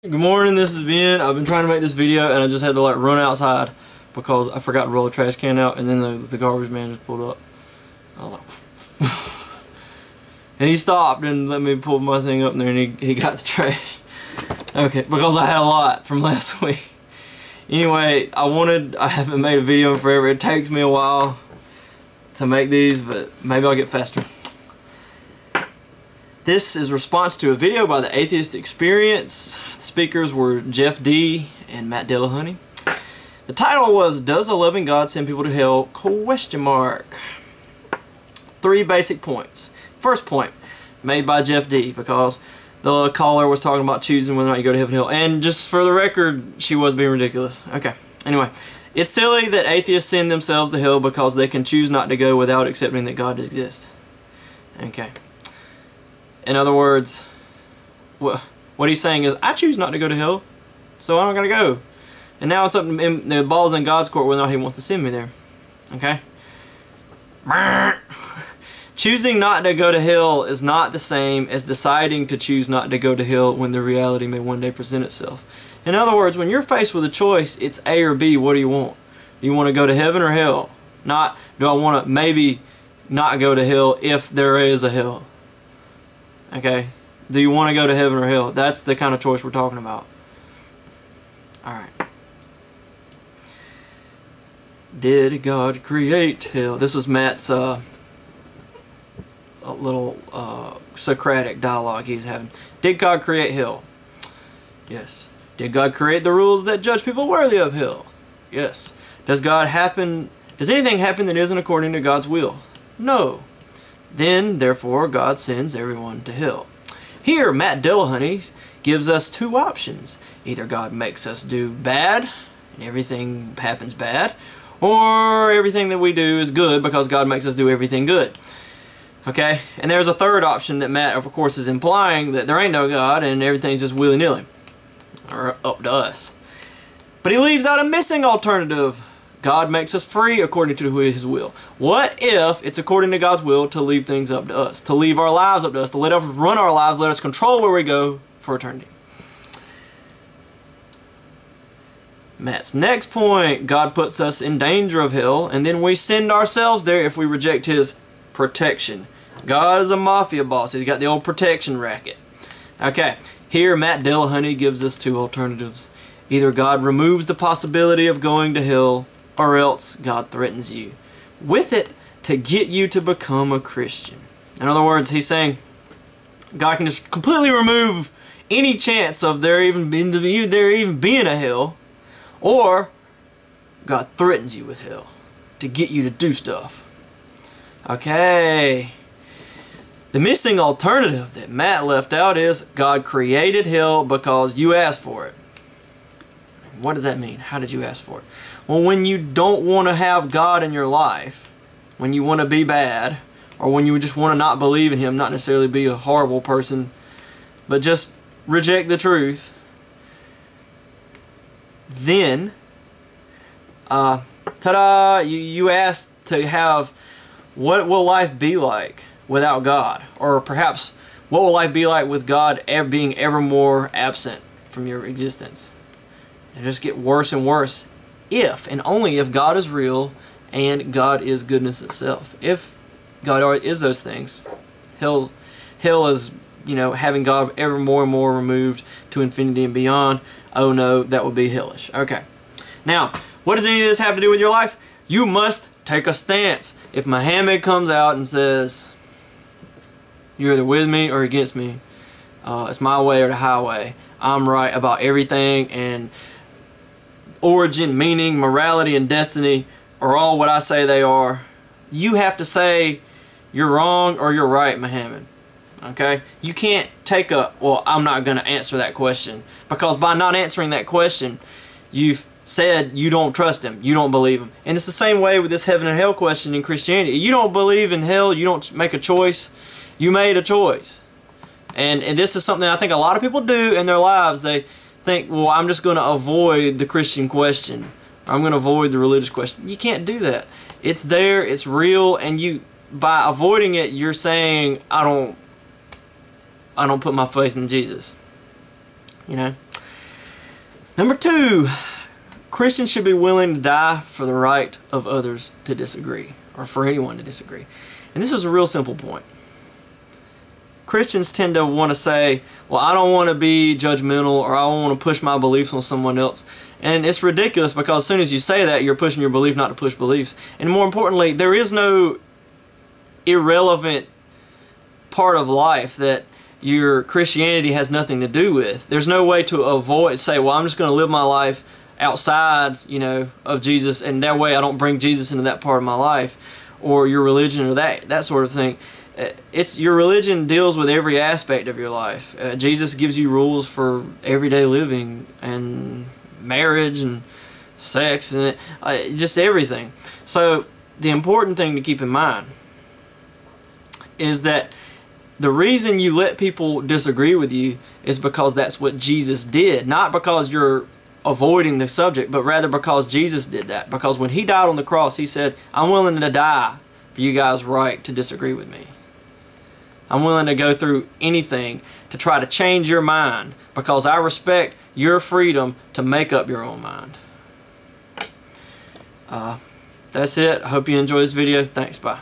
Good morning, this is Ben. I've been trying to make this video and I just had to run outside because I forgot to roll the trash can out, and then the garbage man just pulled up. I was like, and he stopped and let me pull my thing up there, and he got the trash. Okay, because I had a lot from last week. Anyway, I haven't made a video in forever. It takes me a while to make these, but maybe I'll get faster. This is a response to a video by the Atheist Experience. The speakers were Jeff D. and Matt Dillahunty. The title was, "Does a Loving God Send People to Hell?" ? 3 basic points. First point, made by Jeff D. because the caller was talking about choosing whether or not you go to heaven or hell. And just for the record, she was being ridiculous. Okay, anyway. It's silly that atheists send themselves to hell because they can choose not to go without accepting that God exists. Okay. In other words, what he's saying is, I choose not to go to hell, so I'm not going to go. And now it's up to the ball's in God's court whether or not he wants to send me there. Okay? Choosing not to go to hell is not the same as deciding to choose not to go to hell when the reality may one day present itself. In other words, when you're faced with a choice, it's A or B. What do you want? Do you want to go to heaven or hell? Not, do I want to maybe not go to hell if there is a hell? Okay? Do you want to go to heaven or hell? That's the kind of choice we're talking about. Alright. Did God create hell? This was Matt's a little Socratic dialogue he was having. Did God create hell? Yes. Did God create the rules that judge people worthy of hell? Yes. Does anything happen that isn't according to God's will? No. Then, therefore, God sends everyone to hell. Here, Matt Dillahunty gives us 2 options. Either God makes us do bad, and everything happens bad, or everything that we do is good because God makes us do everything good. Okay? And there's a third option that Matt, of course, is implying that there ain't no God and everything's just willy-nilly, or up to us. But he leaves out a missing alternative. God makes us free according to His will. What if it's according to God's will to leave things up to us? To leave our lives up to us, to let us run our lives, let us control where we go for eternity. Matt's next point, God puts us in danger of hell, and then we send ourselves there if we reject His protection. God is a mafia boss. He's got the old protection racket. Okay, here Matt Dillahunty gives us 2 alternatives. Either God removes the possibility of going to hell, or else God threatens you with it to get you to become a Christian. In other words, he's saying God can just completely remove any chance of there even being a hell, or God threatens you with hell to get you to do stuff. Okay. The missing alternative that Matt left out is God created hell because you asked for it. What does that mean? How did you ask for it? Well, when you don't want to have God in your life, when you want to be bad, or when you just want to not believe in Him, not necessarily be a horrible person, but just reject the truth, then, ta-da, you ask to have, what will life be like without God? Or perhaps, what will life be like with God being ever more absent from your existence? And just get worse and worse if and only if God is real and God is goodness itself. If God is those things, hell is, having God ever more and more removed to infinity and beyond. Oh no, that would be hellish. Okay. Now, what does any of this have to do with your life? You must take a stance. If Muhammad comes out and says, you're either with me or against me, it's my way or the highway, I'm right about everything, and origin, meaning, morality, and destiny are all what I say they are, you have to say you're wrong or you're right, Muhammad. Okay? You can't take well, I'm not going to answer that question, because by not answering that question, you've said you don't trust Him, you don't believe Him. And it's the same way with this heaven and hell question in Christianity. You don't believe in hell, you don't make a choice, you made a choice. And this is something I think a lot of people do in their lives. They think, well, I'm just going to avoid the Christian question. I'm going to avoid the religious question. You can't do that. It's there, it's real, and by avoiding it, you're saying, I don't put my faith in Jesus. Number 2, Christians should be willing to die for the right of others to disagree, or for anyone to disagree. And this is a real simple point. Christians tend to want to say, well, I don't want to be judgmental, or I don't want to push my beliefs on someone else. And it's ridiculous, because as soon as you say that, you're pushing your belief not to push beliefs. And more importantly, there is no irrelevant part of life that your Christianity has nothing to do with. There's no way to avoid, say, well, I'm just going to live my life outside, you know, of Jesus, and that way I don't bring Jesus into that part of my life, or your religion, or that sort of thing. It's your religion deals with every aspect of your life. Jesus gives you rules for everyday living and marriage and sex and just everything. So the important thing to keep in mind is that the reason you let people disagree with you is because that's what Jesus did, not because you're avoiding the subject, but rather because Jesus did that. Because when he died on the cross, he said, I'm willing to die for you guys' right to disagree with me. I'm willing to go through anything to try to change your mind, because I respect your freedom to make up your own mind. That's it. I hope you enjoyed this video. Thanks. Bye.